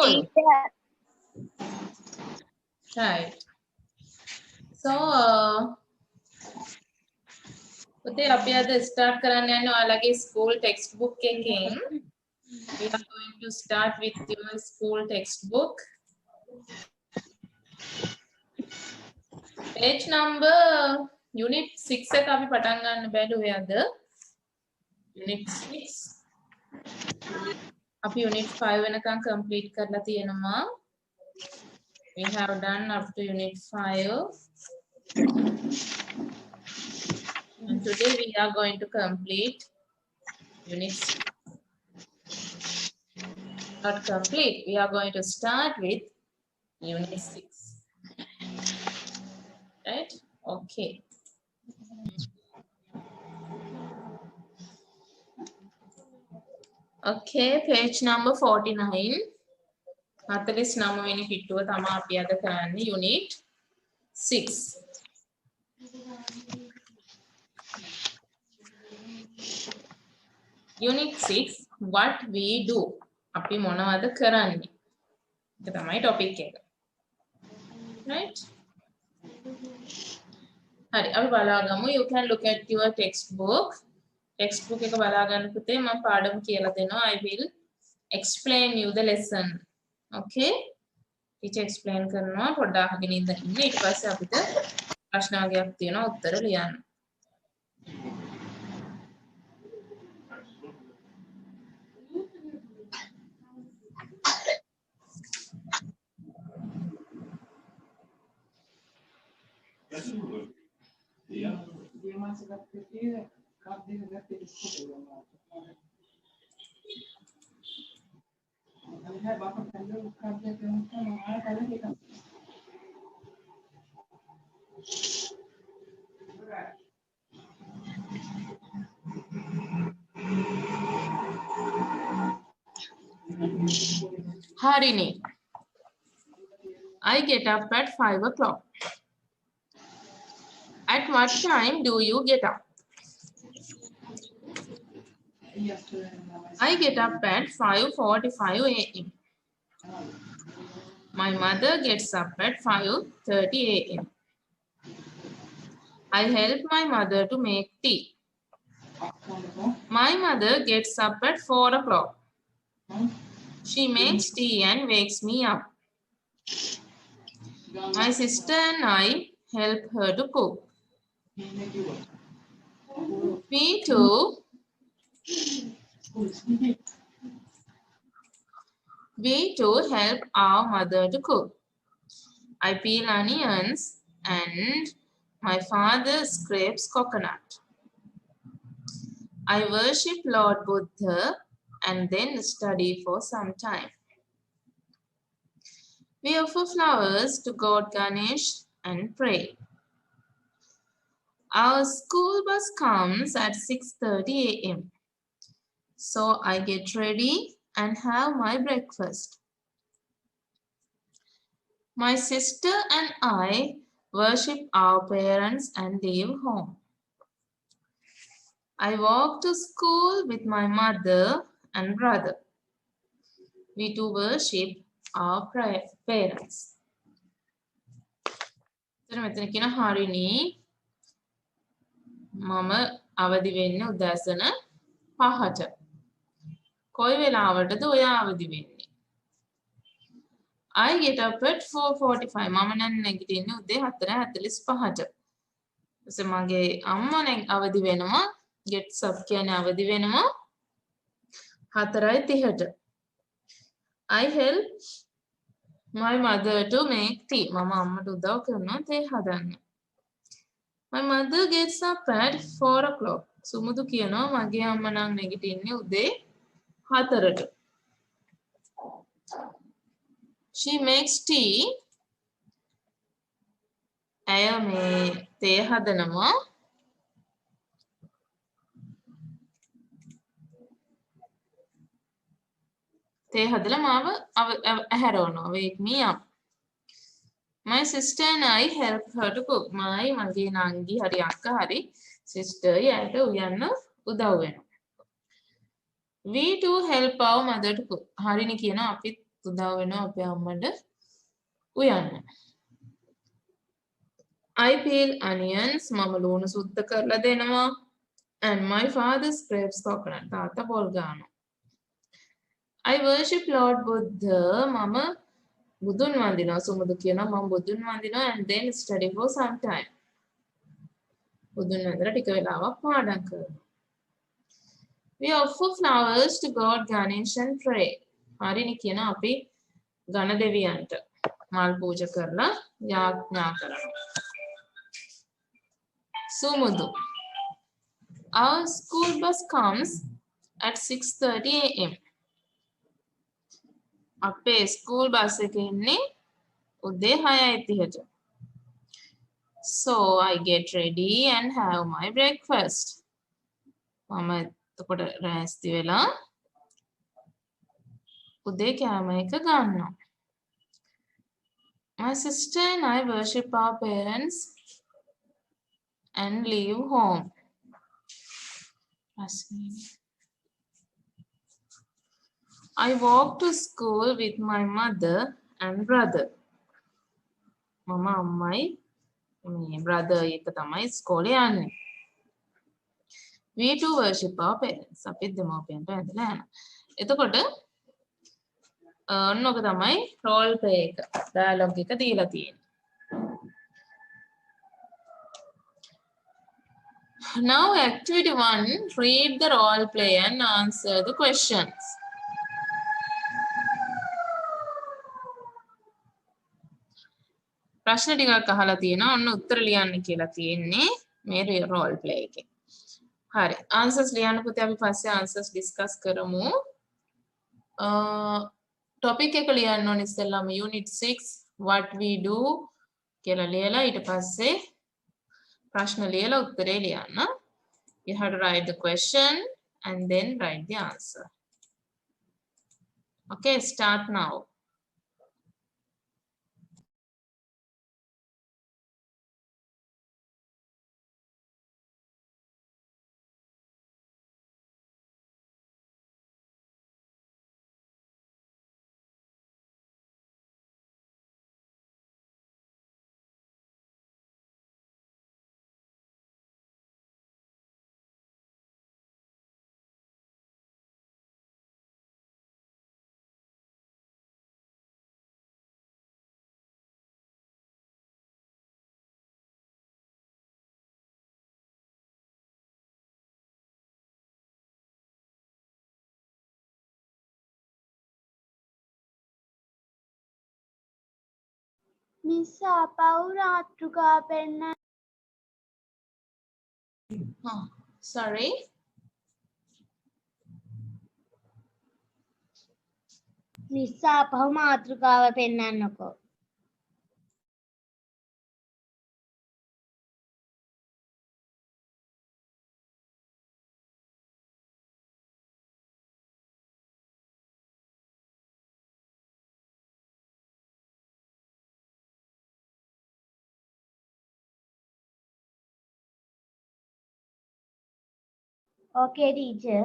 Teacher. Right. So, පුතේ අපි අද start කරන්න යන්නේ ඔයාලගේ school textbook එකකින්. We are going to start with your school textbook. Page number unit 6 එක අපි පටන් ගන්න බැලුවේ අද. Unit 6. අපි unit 5 වෙනකන් complete කරලා තියෙනවා. We have done up to unit 5. And today we are going to complete unit 6. Not complete. We are going to start with unit 6. Right? Okay. Okay, page number 49. 49 වෙනි පිටුව තමයි අපි අද කරන්නේ unit 6. Unit 6, what we do. අපි මොනවද කරන්නේ? ඒක තමයි topic එක. Right? හරි අපි බලාගමු. You can look at your textbook. Textbook එක බලා ගන්න පුතේ මම පාඩම කියලා දෙනවා. I will explain you the lesson. Okay? teacher explain කරනවා පොඩ්ඩක් අහගෙන ඉන්න. ඊට පස්සේ අපිට ප්‍රශ්න වගේක් තියෙනවා උත්තර ලියන්න. Harini, I get up at 5 o'clock. At what time do you get up? I get up at 5:45 a.m. My mother gets up at 5:30 a.m. I help my mother to make tea. My mother gets up at 4 o'clock. She makes tea and wakes me up. My sister and I help her to cook. We too help our mother to cook. I peel onions and my father scrapes coconut. I worship Lord Buddha and then study for some time. We offer flowers to God Ganesh and pray. Our school bus comes at 6:30 a.m. So I get ready and have my breakfast. My sister and I worship our parents and leave home. I walk to school with my mother and brother. We too worship our parents. මෙතන කියන හරිනි මම අවදි වෙන්නේ උදෑසන 5ට. කොයි වෙලාවටද ඔයා අවදි වෙන්නේ? I get up at 4:45. මම නම් නැගිටින්නේ උදේ 4:45ට. ඊට මගේ අම්මා අවදි වෙනවා gets up කියන්නේ අවදි වෙනවා 4:30ට. I help my mother to make tea. මම අම්මට උදව් කරනවා තේ හදන්න. My mother gets up at 4 o'clock. සුමුදු කියනවා මගේ අම්මා නම් නැගිටින්නේ උදේ 4ට. She makes tea. ඇය මේ තේ හදනවා. තේ හදලා මාව ඇහැරවනවා. wake me up. My sister and I help her to cook. මගේ නංගි හරි අක්කා හරි sister යාට උයන්න උදව් වෙනවා. We too help our mother to cook. හරිනේ කියනවා අපිත් උදව් වෙනවා අපේ අම්මට උයන්න. I peel onions මම ලුණු සුද්ධ කරලා දෙනවා. And my father scrapes coconut. තාත්තා පොල් ගානවා. I worship Lord Buddha මම බුදුන් වඳිනවා. සුමුදු කියනවා මම බුදුන් වඳිනවා and then study for some time. බුදුන් වඳලා ටික වෙලාවක් පාඩම් කරනවා. We offer flowers to God Ganesh and pray. හරිනේ කියන අපි ගණ දෙවියන්ට මල් පූජා කරලා යාඥා කරනවා. සුමුදු. Our school bus comes at 6:30 a.m. අපේ ස්කූල් බස් එක එන්නේ උදේ 6:30ට. So I get ready and have my breakfast. මම එතකොට රැස්ති වෙලා උදේ කෑම එක ගන්නවා. My sister and I worship our parents and leave home. I walk to school with my mother and brother. මම අම්මයි මේ brother එක තමයි ඉස්කෝලේ යන්නේ. We too worship our parents. අපි දෙමව්පියන්ට වැඳලා යනවා. එතකොට ඔන්න ඔක තමයි රෝල් ප්ලේ එක. ඩයලොග් එක දීලා තියෙන්නේ. Now activity 1, read the role play and answer the questions. ප්‍රශ්න ටිකක් අහලා තියෙනවා. ඔන්න උත්තර ලියන්න කියලා තියෙන්නේ මේ රෝල් ප්ලේ එකේ. හරි. answers ලියන්න පුතේ අපි පස්සේ answers discuss කරමු. topic එක ලියන්න ඕනේ ඉස්සෙල්ලාම unit 6 what we do කියලා ලියලා ඊට පස්සේ ප්‍රශ්න ලියලා උත්තරේ ලියන්න. You have to write the question and then write the answer. Okay, start now. Missa පෞරාත්‍රිකා පෙන්න Sorry. Missa පහු මාත්‍රිකාව පෙන්නන්නකෝ. Okay, teacher.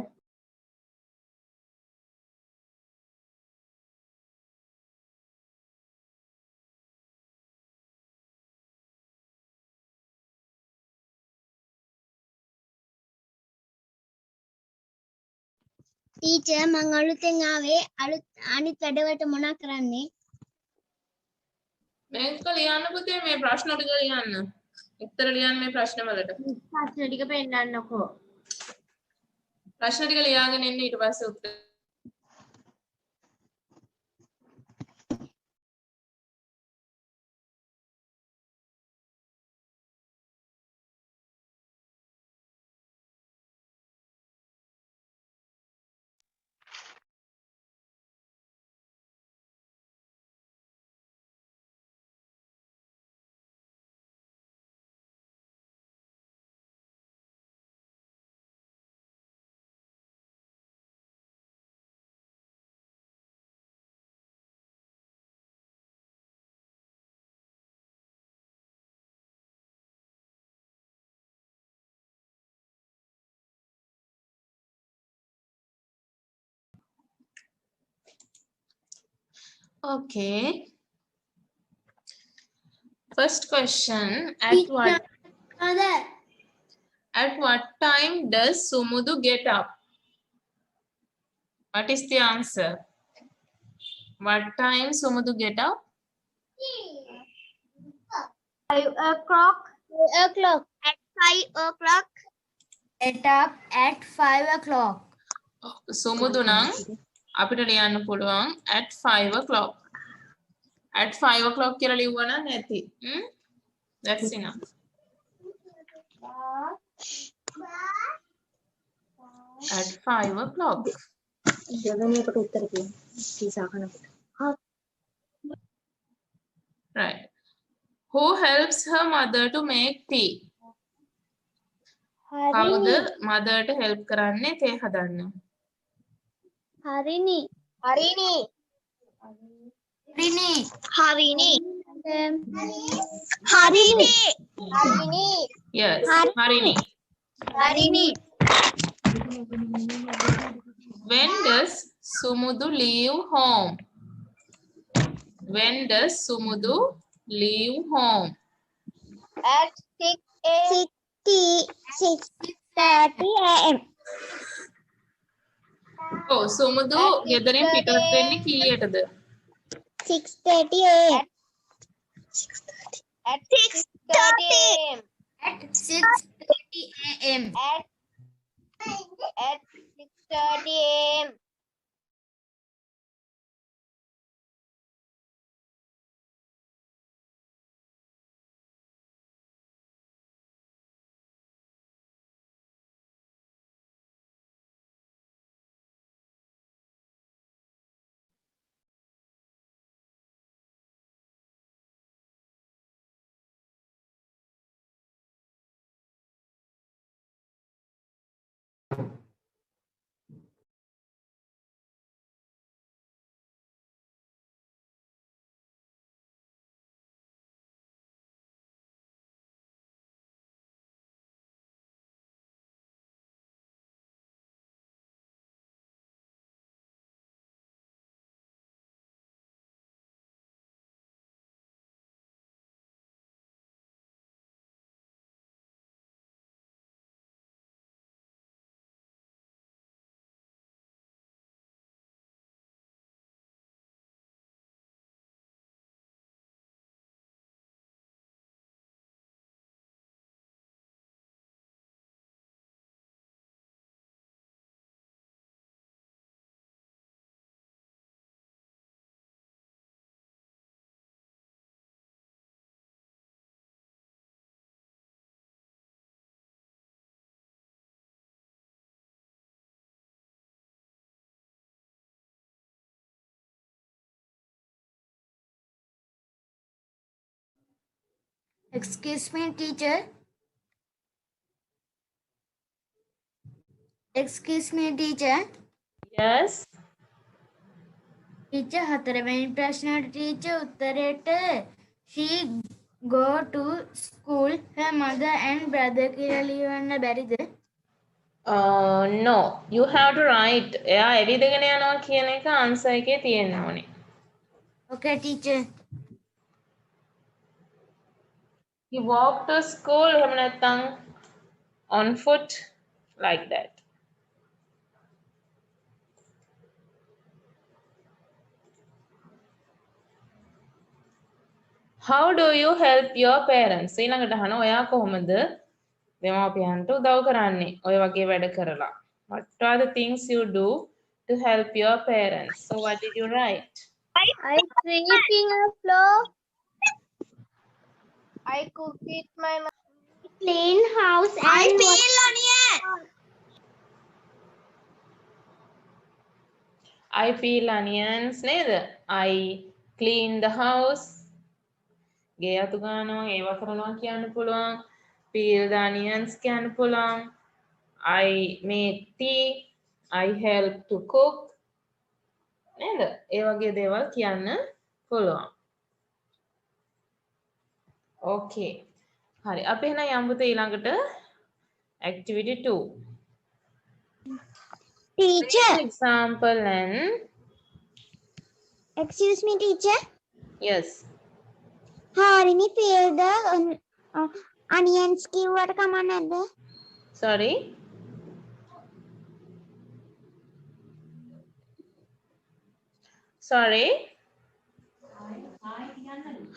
Teacher, මං අලුතෙන් ආවේ අනිත් වැඩවලට මොනා කරන්නේ? මේක ලියන්න පුතේ මේ ප්‍රශ්න ටික ලියන්න. උත්තර ලියන්න මේ ප්‍රශ්න වලට. ප්‍රශ්න ටික පෙන්නන්නකෝ. ප්‍රශ්න ටික ලියාගෙන ඉන්න ඊට පස්සේ උත්තර Okay. First question. Teacher. Mother. At what time does Sumudu get up? What is the answer? What time Sumudu get up? 5 o'clock. 5 o'clock. At 5 o'clock. Get up at 5 o'clock. Sumudu nang අපිට ලියන්න පුළුවන් at 5 o'clock. At 5 o'clock කියලා ලිව්වා නම් නැති. That's enough. At 5 o'clock. දෙවෙනියකට උත්තර කියන්න. Pizza කනකොට. Right. Who helps her mother to make tea? කවුද mother ට help කරන්නේ තේ හදන්න? Harini. Harini. Harini. Harini. Harini. Harini. Yes. Harini. Harini. When does Sumudu leave home? When does Sumudu leave home? At 6:30 a.m. Oh, Sumudu ගෙදරින් පිටත් වෙන්නේ කීයටද? 6:30 a.m. At 6:30 a.m. At 6:30 a.m. At 6:30 a.m. Excuse me, teacher. Excuse me, teacher. Yes. Teacher, හතරවෙනි ප්‍රශ්නයට teacher උත්තරයට she go to school her mother and brother කියලා ලියවන්න බැරිද? No. You have to write. එයා එළිදගෙන යනවා කියන එක answer එකේ තියෙන්න ඕනේ. Okay, teacher. He walked to school එහෙම නැත්නම් on foot like that. How do you help your parents? ඊළඟට අහන ඔයා කොහොමද දෙමාපියන්ට උදව් කරන්නේ? ඔය වගේ වැඩ කරලා. What are the things you do to help your parents? So what did you write? I sweeping a floor. I cook with my mom. Clean house and I peel onion. I peel onions නේද? I clean the house. ගේ අතු ගන්නවා ඒවා කරනවා කියන්න පුළුවන්. Peel the onions කියන්න පුළුවන්. I make tea. I help to cook. නේද? ඒ වගේ දේවල් කියන්න පුළුවන්. Okay. හරි. අපි එහෙනම් යමු පුතේ ඊළඟට activity 2. Teacher. Example and Excuse me, teacher. Yes. Harini peel the onions කිව්වට කමක් නැද්ද? Sorry. Sorry.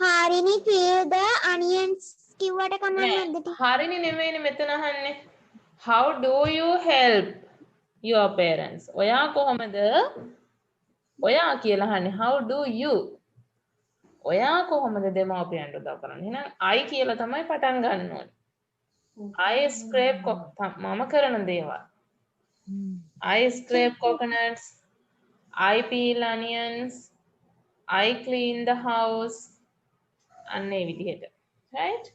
Harini peel the onions කිව්වට කමක් නැද්ද? teacher? හරිනේ නෙමෙයිනේ මෙතන අහන්නේ. How do you help your parents? ඔයා කොහොමද? ඔයා කියලා අහන්නේ. How do you? ඔයා කොහොමද දෙමාපියන්ට උදව් කරන්නේ? එහෙනම් I කියලා තමයි පටන් ගන්න ඕනේ. I scrape මම කරන දේවල්. I scrape coconuts. I peel onions. I clean the house. අන්නේ විදිහට. Right?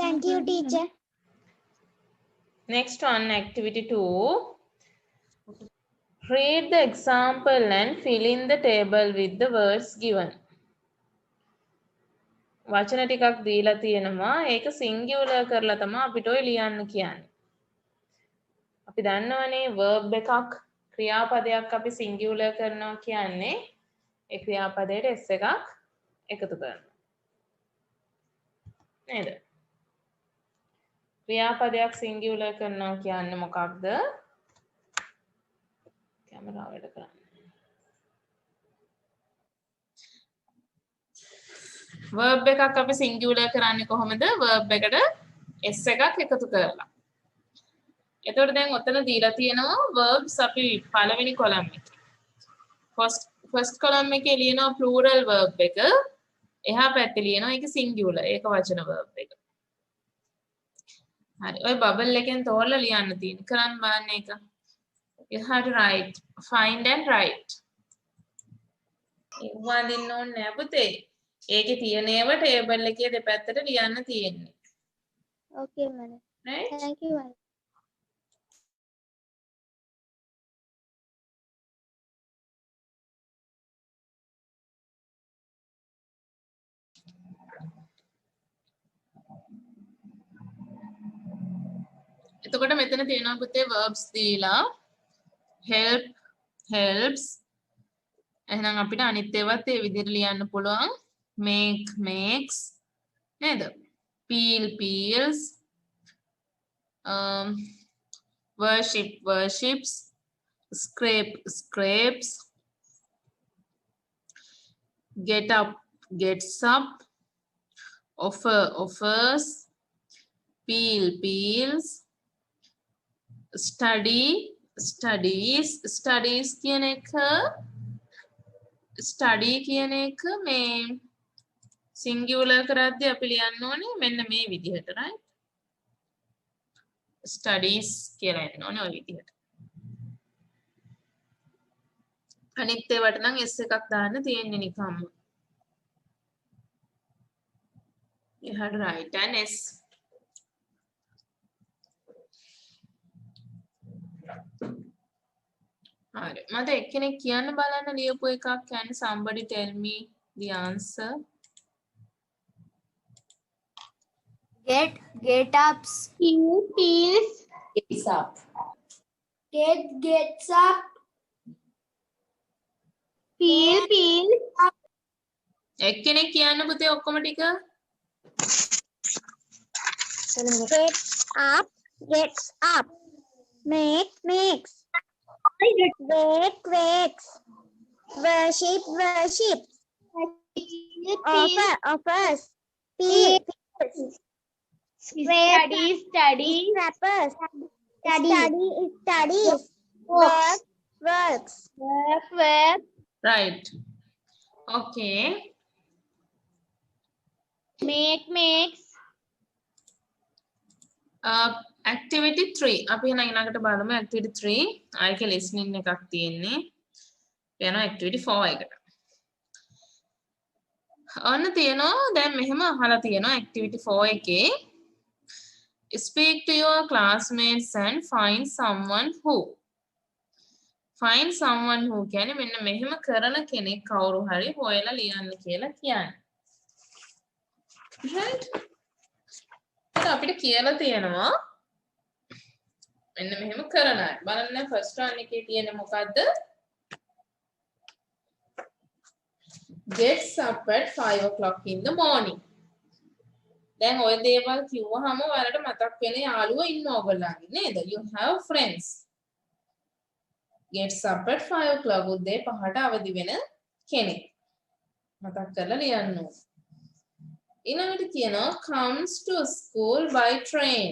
Thank you, teacher. Next one, activity 2. Read the example and fill in the table with the words given. වචන ටිකක් දීලා තියෙනවා. ඒක singular කරලා තමයි අපිට ඔය ලියන්න කියන්නේ. අපි දන්නවනේ verb එකක් ක්‍රියාපදයක් අපි singular කරනවා කියන්නේ ඒ ක්‍රියාපදයට s එකක් එකතු කරනවා. නේද? ක්‍රියාපදයක් singular කරනවා කියන්නේ මොකක්ද? කැමරාව වැඩ කරන්න. verb එකක් අපි singular කරන්නේ කොහොමද? verb එකට s එකක් එකතු කරලා. එතකොට දැන් ඔතන දීලා තියෙනවා verbs අපි පළවෙනි column එකේ. first column එකේ ලියනවා plural verb එක. එහා පැත්තේ ලියනවා ඒක singular. ඒක වචන verb එක. හරි. ඔය bubble එකෙන් තෝරලා ලියන්න තියෙන. කරන්න බලන්න ඒක. You have to write. Find and write. වඳින්න ඕනේ නෑ පුතේ. ඒකේ තියෙන ඒවා ටේබල් එකේ දෙපැත්තට ලියන්න තියෙන්නේ. Okay, madam. Right? Thank you, madam. එතකොට මෙතන තියෙනවා පුතේ verbs දීලා help helps එහෙනම් අපිට අනිත් ඒවාත් ඒ විදිහට ලියන්න පුළුවන් make makes නේද peel peels worship worships scrape scrapes get up gets up offer offers peel peels study studies කියන එක study කියන එක මේ singular කරද්දී අපි ලියන්න ඕනේ මෙන්න මේ විදිහට right studies කියලා එන්න ඕනේ ඔය විදිහට අනිත් ඒවට නම් s එකක් දාන්න තියෙන්නේ නිකම්ම you had to write an s හරි මට එක්කෙනෙක් කියන්න බලන්න ලියපු එකක් කියන්නේ somebody tell me the answer Get ups. Peels. gets up Gets up. Peels. එක්කෙනෙක් කියන්න පුතේ ඔක්කොම ටික Gets up. Gets up. Makes. Wake wakes. Worship worships. Offers. Peels. Studies. Scrappers. Studies. Works. right okay Makes. activity 3 අපි එහෙනම් ඊළඟට බලමු activity 3 ආයෙක listening එකක් තියෙන්නේ යනවා activity 4 එකට ඔන්න තියෙනවා දැන් මෙහෙම අහලා තියෙනවා activity 4 එකේ speak to your classmates and find someone who කියන්නේ මෙන්න මෙහෙම කරන කෙනෙක් කවුරු හරි හොයලා ලියන්න කියලා කියන්නේ right අපිට කියලා තියෙනවා මෙන්න මෙහෙම කරන අය බලන්න first one එකේ තියෙන මොකද්ද gets up at 5 o'clock in the morning. දැන් ඔය දේවල් කිව්වහම ඔයාලට මතක් වෙන යාළුවෝ ඉන්නවා ඔයගොල්ලන්ගේ නේද? You have friends. Gets up at 5 o'clock උදේ 5ට අවදි වෙන කෙනෙක්. මතක් කරලා ලියන්න ඕන. ඊළඟට කියනවා comes to school by train.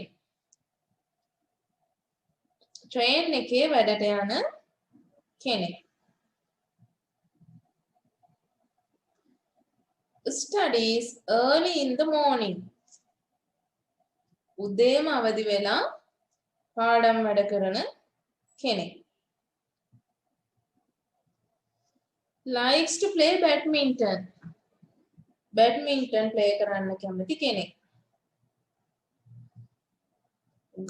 train එකේ වැඩට යන කෙනෙක්. studies early in the morning. උදේම අවදි වෙලා පාඩම් වැඩ කරන කෙනෙක්. likes to play badminton. badminton play කරන්න කැමති කෙනෙක්.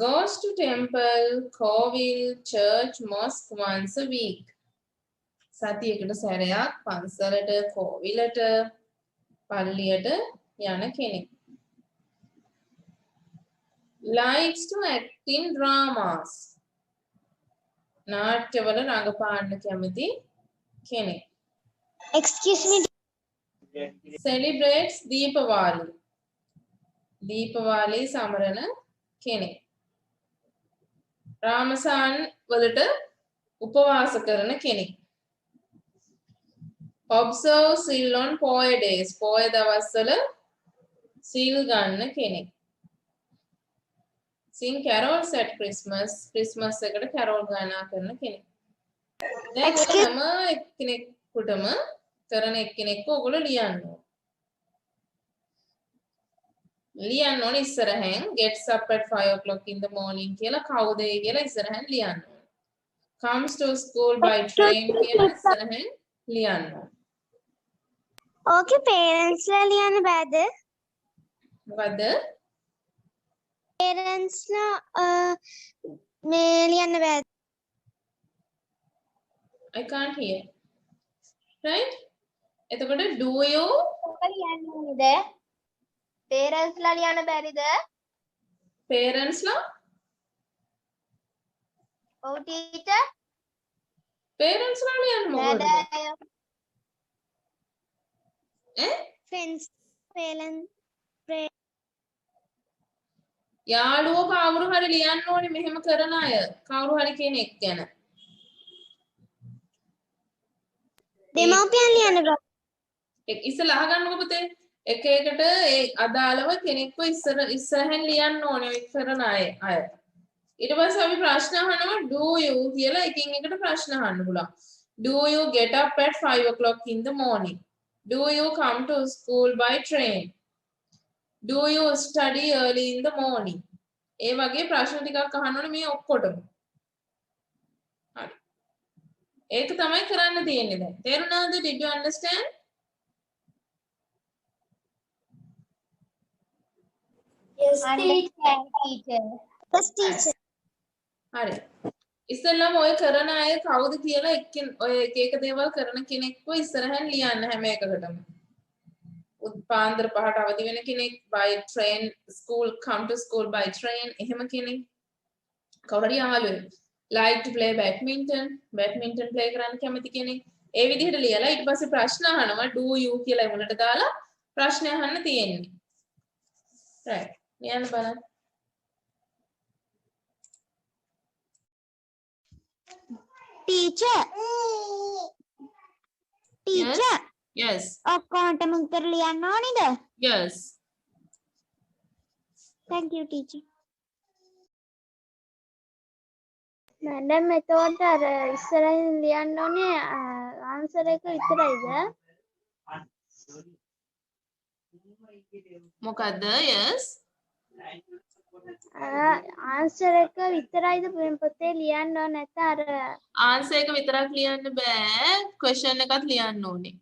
goes to temple, කෝවිල්, church, mosque once a week. සතියකට සැරයක් පන්සලට, කෝවිලට, පල්ලියට යන කෙනෙක්. likes to act in dramas. නාට්‍යවල රඟපාන්න කැමති කෙනෙක්. excuse me celebrates Deepavali. Deepavali සමරන කෙනෙක්. රාමසාන් වලට උපවාස කරන කෙනෙක්. observe seal on poor days. පොය දවස්වල සීල් ගන්න කෙනෙක්. sing carols at Christmas. Christmas එකට carol ගායනා කරන කෙනෙක්. දැන් හැම එක්කෙනෙකුටම කරන එක්කෙනෙක්ව ඔයගොල්ලෝ ලියන්න ඕන. ලියන්න ඕන ඉස්සරහෙන් gets up at 5 o'clock in the morning කියලා කවුද ඒ කියලා ඉස්සරහෙන් ලියන්න ඕන. comes to school by train කියලා ඉස්සරහෙන් ලියන්න ඕන. okay parents ලා ලියන්න බෑද? මොකද්ද? parents ලා මේ ලියන්න බෑද? I can't hear. Right? එතකොට do you ලියන්න ඕනේද? parents ලා ලියන්න බැරිද? parents ලා ඔව් teacher parents ලා ලියන්න මොකද? friends parents යාළුවෝ කවුරු හරි ලියන්න ඕනේ මෙහෙම කරන අය. කවුරු හරි කෙනෙක් ගැන. දෙමව්පියන් ලියන්න බෑ. ඉස්සෙල්ලා අහගන්නකො පුතේ. එක එකට ඒ අදාළව කෙනෙක්ව ඉස්සරහෙන් ලියන්න ඕනේ ඔය කරන අය. ඊට පස්සේ අපි ප්‍රශ්න අහනවා do you කියලා එකින් එකට ප්‍රශ්න අහන්න පුළුවන්. do you get up at 5 o'clock in the morning? do you come to school by train? do you study early in the morning? ඒ වගේ ප්‍රශ්න ටිකක් අහන්න ඕනේ මේ ඔක්කොටම. හරි. ඒක තමයි කරන්න තියෙන්නේ දැන්. තේරුණාද? did you understand? yes teacher yes teacher හරි. ඉස්සෙල්ලාම ඔය කරන අය කවුද කියලා ඔය එක එක දේවල් කරන කෙනෙක්ව ඉස්සරහෙන් ලියන්න හැම එකකටම. පාන්දර 5ට අවදි වෙන කෙනෙක් by train school come to school by train එහෙම කෙනෙක්. කවුරු හරි යාළුවෙක් like to play badminton play කරන්න කැමති කෙනෙක්. ඒ විදිහට ලියලා ඊට පස්සේ ප්‍රශ්න අහනවා do you කියලා එමුලට දාලා ප්‍රශ්න අහන්න තියෙන්නේ. right. ලියන්න බලන්න. teacher yes ඔක්කොටම උත්තර ලියන්න ඕනේද? yes thank you teacher madam එතකොට අර ඉස්සරහින් ලියන්න ඕනේ answer එක විතරයිද? මොකද්ද? yes answer එක විතරයිද පොතේ ලියන්න ඕනේ නැත්නම් අර answer එක විතරක් ලියන්න බෑ question එකත් ලියන්න ඕනේ.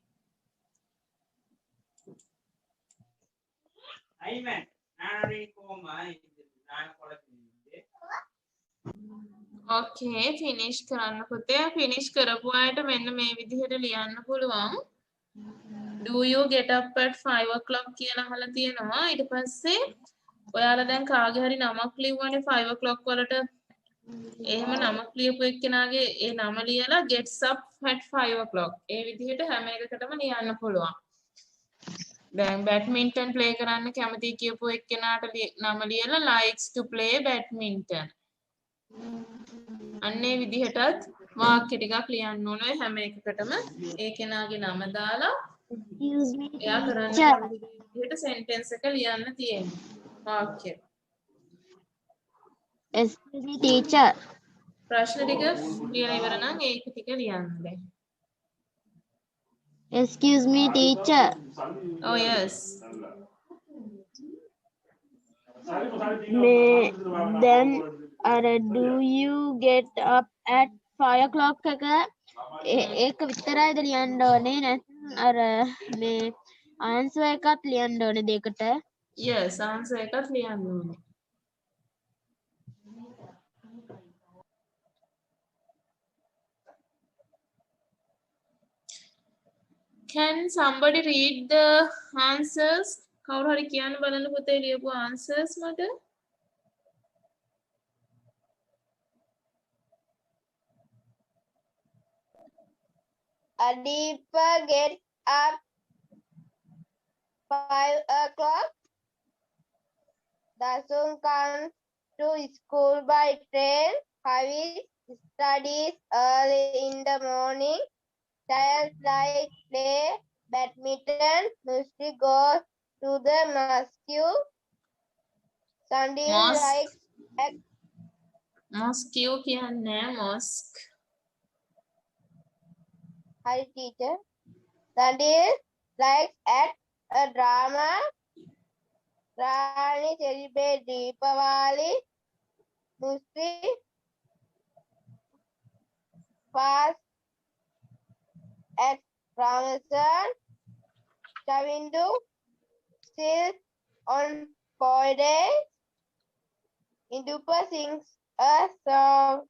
okay finish කරන්න පුතේ. finish කරපු අයට මෙන්න මේ විදිහට ලියන්න පුළුවන්. do you get up at 5 o'clock කියලා අහලා තියෙනවා. ඊට පස්සේ ඔයාලා දැන් කාගේ හරි නමක් ලිව්වනේ 5 o'clock වලට එහෙම නමක් ලියපු එක්කෙනාගේ ඒ නම ලියලා gets up at 5 o'clock. ඒ විදිහට හැම එකකටම ලියන්න පුළුවන්. දැන් badminton play කරන්න කැමති කියපු එක්කෙනාට නම ලියලා likes to play badminton. අන්න ඒ විදිහටත් වාක්‍ය ටිකක් ලියන්න ඕනේ හැම එකකටම ඒ කෙනාගේ නම දාලා Excuse me, එයා කරන්න teacher. කැමති විදිහට sentence එක ලියන්න තියෙන්නේ. වාක්‍ය. Excuse me, teacher. ප්‍රශ්න ටික ලියලා ඉවර නම් ඒක ටික ලියන්න දැන්. Excuse me, teacher. Oh yes. Then, do you get up at 5 o'clock? ඒක විතරයිද ලියන්න ඕනේ නැත්නම් මේ answer එකත් ලියන්න ඕනේ දෙකට. Yes, answer එකත් ලියන්න ඕනේ. Can somebody read the answers? කවුරු හරි කියන්න බලන්න පුතේ ලියපු answers මට. Adipa gets up 5 o'clock. Dasun comes to school by train. Havi studies early in the morning. Child like play badminton. Musty goes to the mosque. Sunday likes Mosque කියන්නේ mosque. Hi teacher. Sunday likes at a drama. Rani celebrate Deepavali. Musli fast at Ramazan. Chavindu still on 4 days. Indupa sings a song.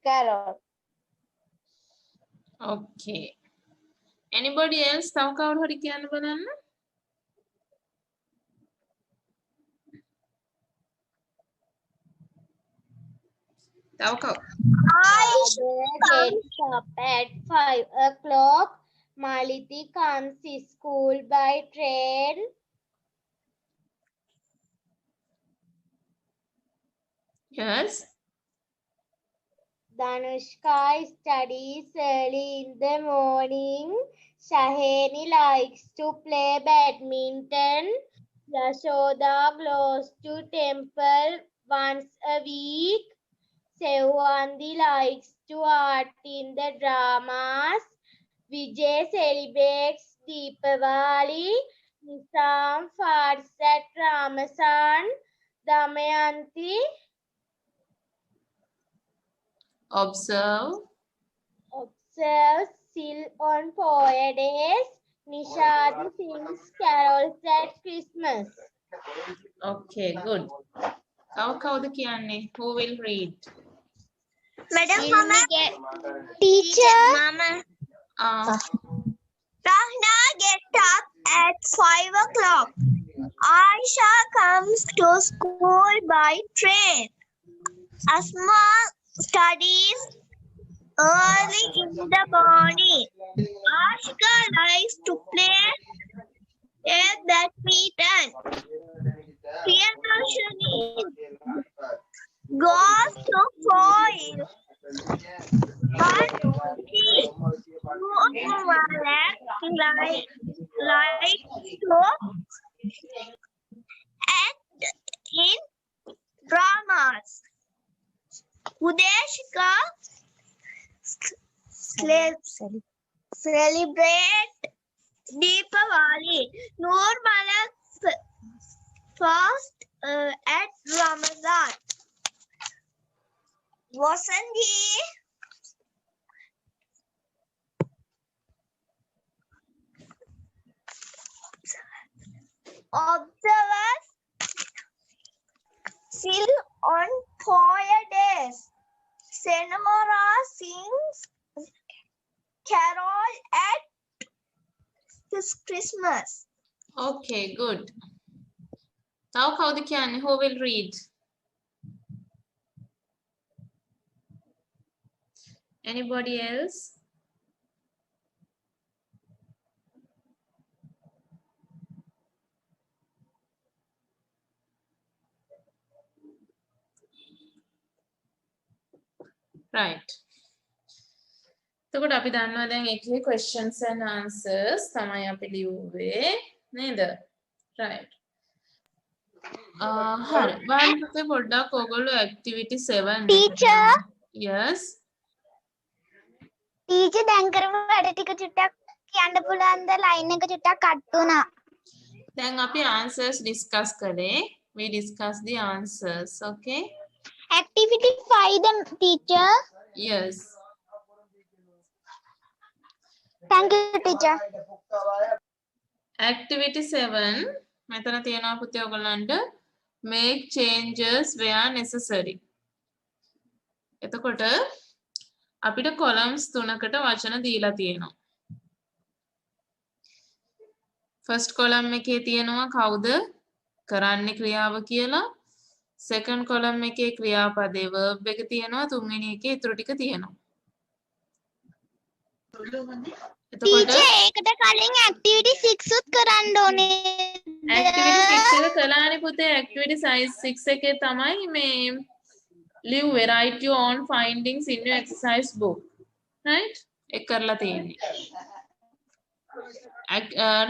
Carol. Okay. Anybody else? තව කවුරු හරි කියන්න බලන්න. තව කවුරු? Gets up at 5 o'clock. Maliti comes to school by train. Yes. Danushka studies early in the morning. Shaheni likes to play badminton. Yashoda goes to temple once a week. Sevandi likes to art in the dramas. Vijay celebrates Deepavali. Nisam farts at Ramazan. Damayanti Observe. observes Sil on 4 days. Nishadi sings carols at Christmas. Okay, good. තව කවුද කියන්නේ? Who will read? Madam, Teacher. Mama. Rahna gets up at 5 o'clock. Aisha comes to school by train. Asma studies early in the morning. Ashka likes to play badminton. Priyanashani goes to foil. But she like to act in dramas. Udeshika celebrate Deepavali. Noor Malak fast at Ramadan. Vasanthi observes Sil on 4 days. Senora sings carol at Christmas. Okay, good. තව කවුද කියන්නේ? Who will read? Anybody else? Right. එතකොට අපි දන්නවා දැන් එකේ questions and answers තමයි අපි ලියුවේ නේද? Right. හරි. බලන්න පුතේ පොඩ්ඩක් ඔයගොල්ලෝ activity 7 Teacher. Yes. ටීචර් දැන් කරපු වැඩ ටික චුට්ටක් කියන්න පුළුවන්ද? ලයින් එක චුට්ටක් කට් වුණා. දැන් අපි answers discuss කළේ. We discuss the answers, okay? Activity 5 then teacher. Yes. Thank you teacher. Activity 7 මෙතන තියෙනවා පුතේ ඔයගොල්ලන්ට make changes where necessary. එතකොට අපිට columns තුනකට වචන දීලා තියෙනවා. first column එකේ තියෙනවා කවුද කරන්නේ ක්‍රියාව කියලා. second column එකේ ක්‍රියාපදේ verb එක තියෙනවා. තුන්වෙනි එකේ ඊටු ටික තියෙනවා. එතකොට ඒකට කලින් activity 6 උත් කරන්න ඕනේ. activity 6 එක කළානේ පුතේ. activity size 6 එකේ තමයි මේ ලියුවේ write your own findings in your exercise book. Right? ඒක කරලා තියෙන්නේ.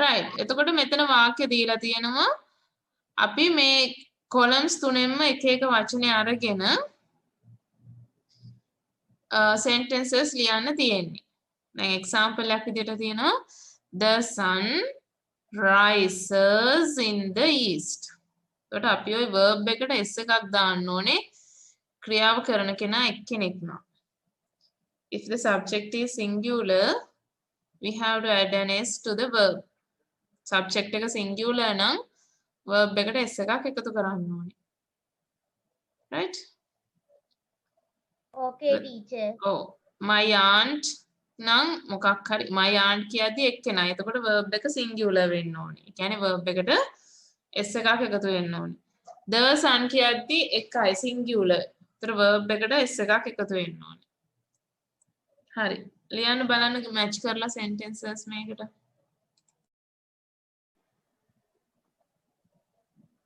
Right. එතකොට මෙතන වාක්‍ය දීලා තියෙනවා. අපි මේ columns තුනෙන්ම එක එක වචනේ අරගෙන sentences ලියන්න තියෙන්නේ. දැන් example එකක් විදිහට තියෙනවා the sun rises in the east. එතකොට අපි ওই verb එකට s එකක් දාන්න ඕනේ. ක්‍රියාව කරන කෙනා එක්කෙනෙක් නම්. If the subject is singular, we have to add an s to the verb. Subject එක singular නම් verb එකට s එකක් එකතු කරන්න ඕනේ. Right? Okay teacher. Oh, my aunt නම් මොකක් හරි my aunt කියද්දි එක්කෙනා. එතකොට verb එක singular වෙන්න ඕනේ. ඒ කියන්නේ verb එකට s එකක් එකතු වෙන්න ඕනේ. the sun කියද්දි එකයි singular. ඒතර verb එකට s එකක් එකතු වෙන්න ඕනේ. හරි. ලියන්න බලන්න match කරලා sentences මේකට.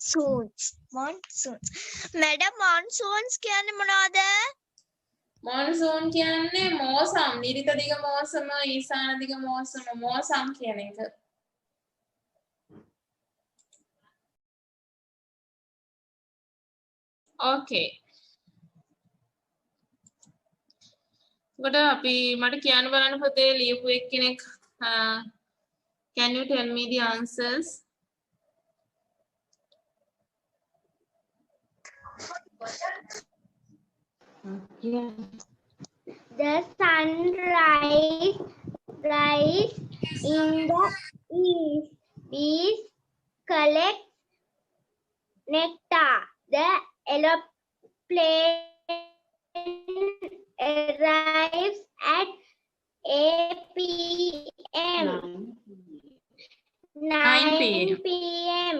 Monsoons. Monsoons. Madam monsoons කියන්නේ මොනවද? මොන්සූන් කියන්නේ මෝසම්. නිරිත දිග මෝසම, ඊසාන දිග මෝසම, මෝසම් කියන එක. Okay. එතකොට අපි මට කියන්න බලන්න පුතේ ලියපු එක්කෙනෙක් can you tell me the answers? The sun rise in the east. Bees collect nectar. The aeroplane arrives at 8 p.m. 9 p.m.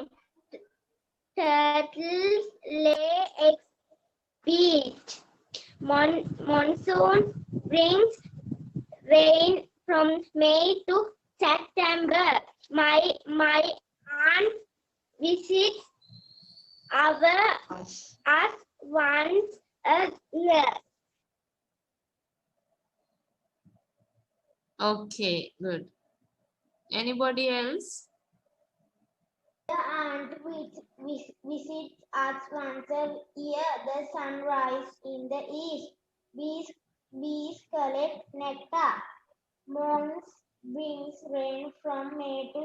Turtles lay eggs. Beach. Monsoon brings rain from May to September. My aunt visits us once a year. Okay, good. Anybody else? The aunt visits us once a year. The sun rises in the east. Bees collect nectar. Monsoon brings rain from May to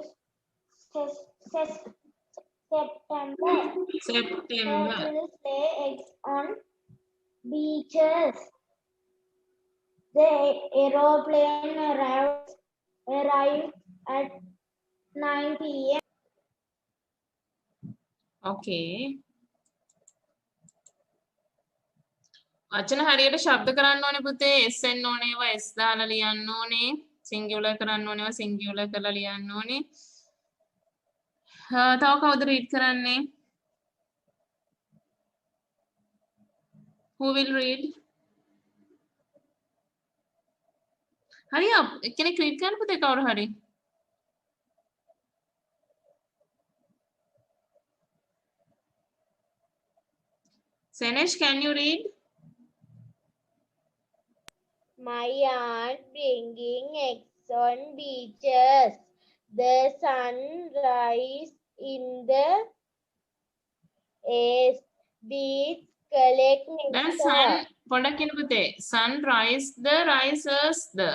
September. Turtles lay eggs on beaches. The aeroplane arrives at 9 p.m. Okay. වචන හරියට ශබ්ද කරන්න ඕනේ පුතේ. S එන්න ඕනේ ඒවා S දාලා ලියන්න ඕනේ. සිංගියුලර් කරන්න ඕනේ ඒවා සිංගියුලර් කරලා ලියන්න ඕනේ. තව කවුද රීඩ් කරන්නේ? Who will read? Hurry up. කෙනෙක් read කරන්න පුතේ කවුරු හරි. Senesh, can you read? My aunt bringing eggs on beaches. The sun rise in the east. Bees collect දැන් nectar. sun පොඩ්ඩක් කියන්න පුතේ. Sun rise the rises the.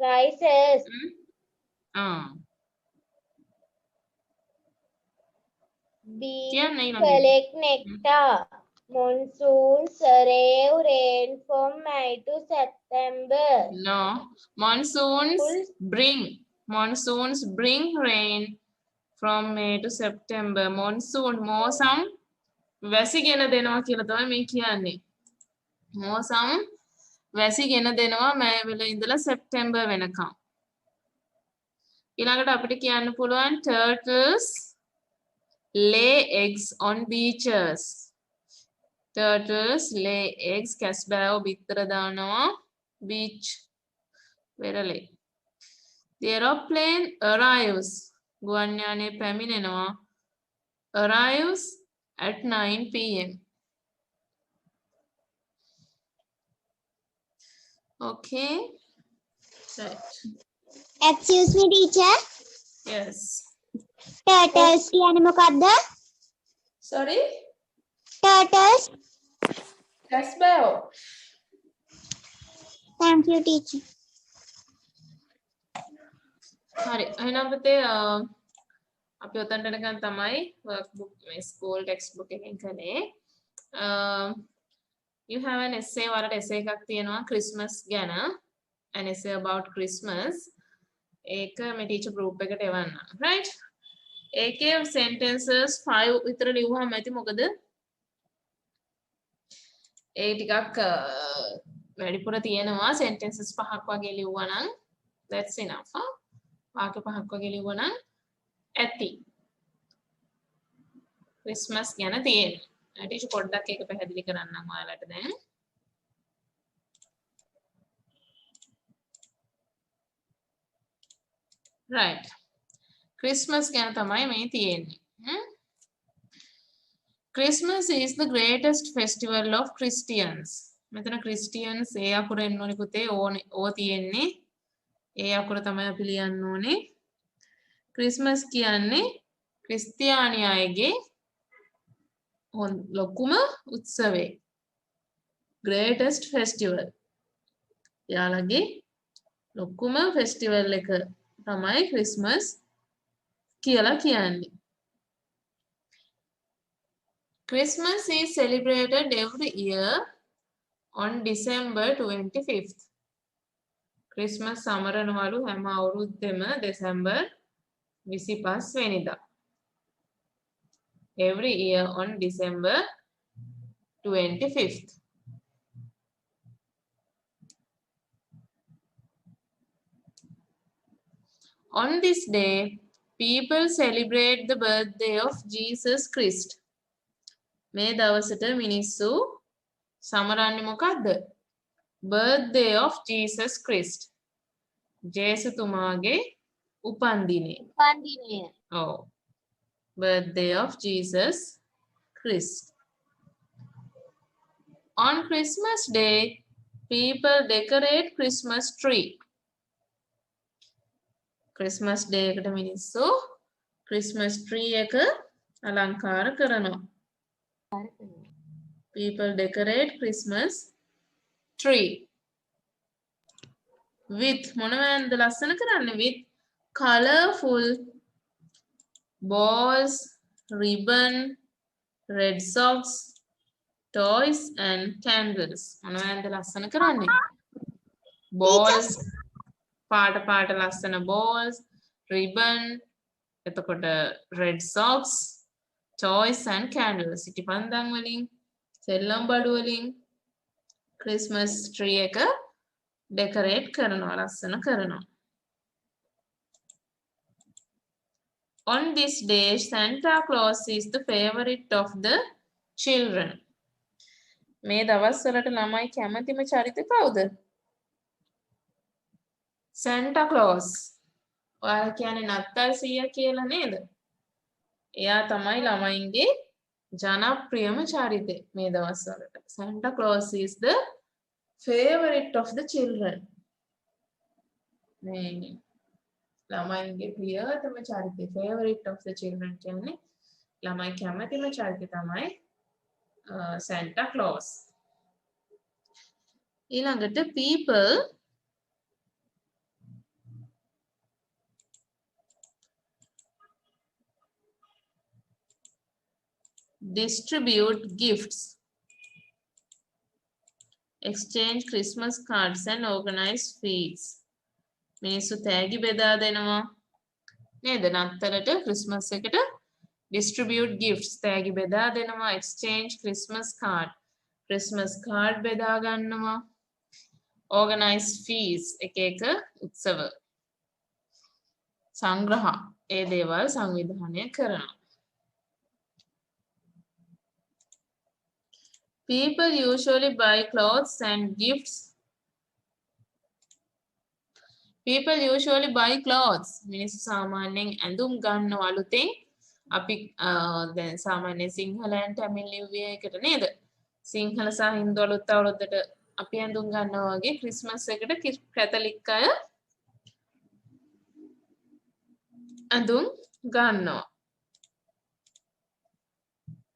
Rises. Bees කියන්න ඊළඟට. collect nectar. Monsoons arrive rain from May to September. No. Monsoons bring rain from May to September. Monsoon මෝසම් වැසිගෙන දෙනවා කියලා තමයි මේ කියන්නේ. මෝසම් වැසිගෙන දෙනවා මෑ වෙල ඉඳලා සෙප්ටැම්බර් වෙනකම්. ඊළඟට අපිට කියන්න පුළුවන් turtles lay eggs on beaches. Turtles lay eggs කැස්බෑව බිත්තර දානවා beach වෙරළේ. The aeroplane arrives ගුවන් යානය පැමිණෙනවා arrives at 9 p.m. Okay. Right. Excuse me, teacher. Yes. Turtles කියන්නේ මොකක්ද? Sorry? Turtles. Kesbewa. Thank you, teacher. හරි. එහෙනම් පුතේ අපි උතන්ට යනකන් තමයි workbook මේ school textbook එකෙන් කළේ. You have an essay වලට essay එකක් තියෙනවා Christmas ගැන. An essay about Christmas. ඒක මේ teacher group එකට එවන්න. Right? ඒකේ sentences 5 විතර ලියුවාම ඇති මොකද? ඒ ටිකක් වැඩිපුර තියෙනවා sentences 5ක් වගේ ලියුවා නම් that's enough. වාක්‍ය 5ක් වගේ ලියුවා නම් ඇති. Christmas ගැන තියෙන්නේ. ටීචර් පොඩ්ඩක් ඒක පැහැදිලි කරන්නම් ඔයාලට දැන්. Right. Christmas ගැන තමයි මේ තියෙන්නේ. Christmas is the greatest festival of Christians. මෙතන Christians ඒ අකුර එන්න ඕනේ පුතේ ඕ තියෙන්නේ. ඒ අකුර තමයි අපි ලියන්න ඕනේ. Christmas කියන්නේ ක්‍රිස්තියානි අයගේ ලොකුම උත්සවය. Greatest festival. යාළගේ ලොකුම festival එක තමයි Christmas කියලා කියන්නේ. Christmas is celebrated every year on December 25th. Christmas සමරනවලු හැම අවුරුද්දෙම දෙසැම්බර් 25 වෙනිදා. Every year on December 25th. On this day, people celebrate the birthday of Jesus Christ. මේ දවසට මිනිස්සු සමරන්නේ මොකද්ද? Birthday of Jesus Christ. ජේසුතුමාගේ උපන්දිනය. උපන්දිනය. ඔව්. Birthday of Jesus Christ. On Christmas Day, people decorate Christmas tree. Christmas Day එකට මිනිස්සු Christmas tree එක අලංකාර කරනවා. People decorate Christmas tree with මොනවද ලස්සන කරන්නේ with colorful balls, ribbon, red socks, toys and candles. මොනවද ලස්සන කරන්නේ? balls පාට ලස්සන balls, ribbon, එතකොට red socks, toys and candles. ඉටිපන්දම් වලින්, සෙල්ලම් බඩු වලින් Christmas tree එක decorate කරනවා, ලස්සන කරනවා. On this day, Santa Claus is the favorite of the children. මේ දවස්වලට ළමයි කැමතිම චරිත කවුද? Santa Claus. ඔයාලා කියන්නේ නත්තල් සීයා කියලා නේද? එයා තමයි ළමයින්ගේ ජනප්‍රියම චරිතය මේ දවස්වලට. Santa Claus is the favorite of the children. මේ ළමයින්ගේ ප්‍රියතම චරිතය favorite of the children කියන්නේ ළමයි කැමතිම චරිතය තමයි Santa Claus. ඊළඟට people distribute gifts, exchange Christmas cards and organize feasts. මිනිස්සු තෑගි බෙදා දෙනවා නේද? නත්තලට ක්‍රිස්මස් එකට distribute gifts තෑගි බෙදා දෙනවා, exchange Christmas card බෙදා ගන්නවා, organize feasts එක එක උත්සව සංග්‍රහ ඒ දේවල් සංවිධානය කරනවා. People usually buy clothes and gifts. People usually buy clothes. මිනිස්සු සාමාන්‍යයෙන් ඇඳුම් ගන්නවා අලුතෙන්. අපි දැන් සාමාන්‍යයෙන් Sinhala and tamil new year එකට නේද? සිංහල සහ හින්දු අලුත් අවුරුද්දට අපි ඇඳුම් ගන්නවා වගේ ක්‍රිස්මස් එකට කැතලික් අය ඇඳුම් ගන්නවා.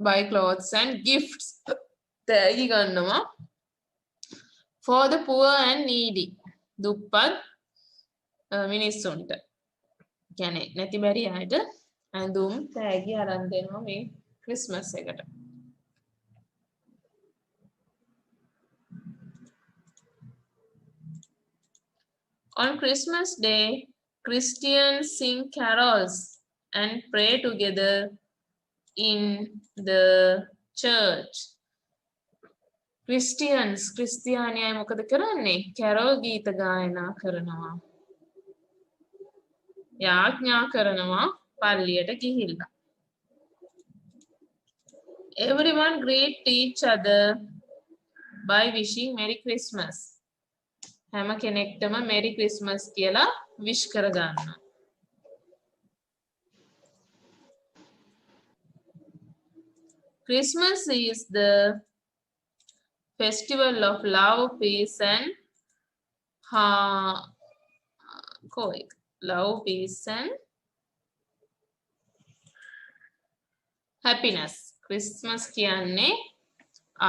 Buy clothes and gifts. තෑගි ගන්නවා for the poor and needy දුප්පත් මිනිස්සුන්ට කියන්නේ නැති බැරි අයට ඇඳුම් තෑගි අරන් දෙනවා මේ ක්‍රිස්මස් එකට. On Christmas Day, Christians sing carols and pray together in the church. ක්‍රිස්තියානි අය මොකද කරන්නේ? කැරොල් ගීත ගායනා කරනවා. යාඥා කරනවා පල්ලියට ගිහිල්ලා. Everyone greet each other by wishing Merry Christmas. හැම කෙනෙක්ටම Merry Christmas කියලා wish කර ගන්නවා. Christmas is the festival of love, peace and love, peace and happiness. Christmas කියන්නේ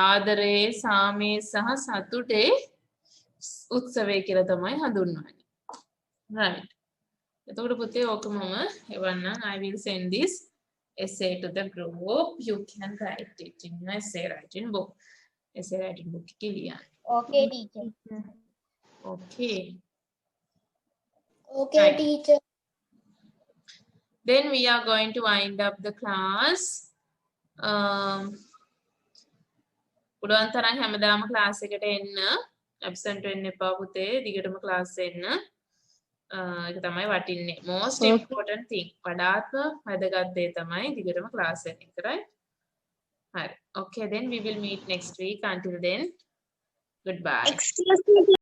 ආදරේ, සාමයේ සහ සතුටේ උත්සවය කියලා තමයි හඳුන්වන්නේ. Right. එතකොට පුතේ ඕක මම එවන්නම්. I will send this essay to the group. You can write it in your essay writing book. Essay writing book එකේ ලියන්න. Okay, teacher. Okay. Okay, Right. teacher. Then we are going to wind up the class. පුළුවන් තරම් හැමදාම class එකට එන්න. absent වෙන්න එපා පුතේ. දිගටම class එන්න. ඒක තමයි වටින්නේ. Most important thing. වඩාත්ම වැදගත් දේ තමයි දිගටම class එක. right? Okay, then we will meet next week. Until then, goodbye. Excuse me.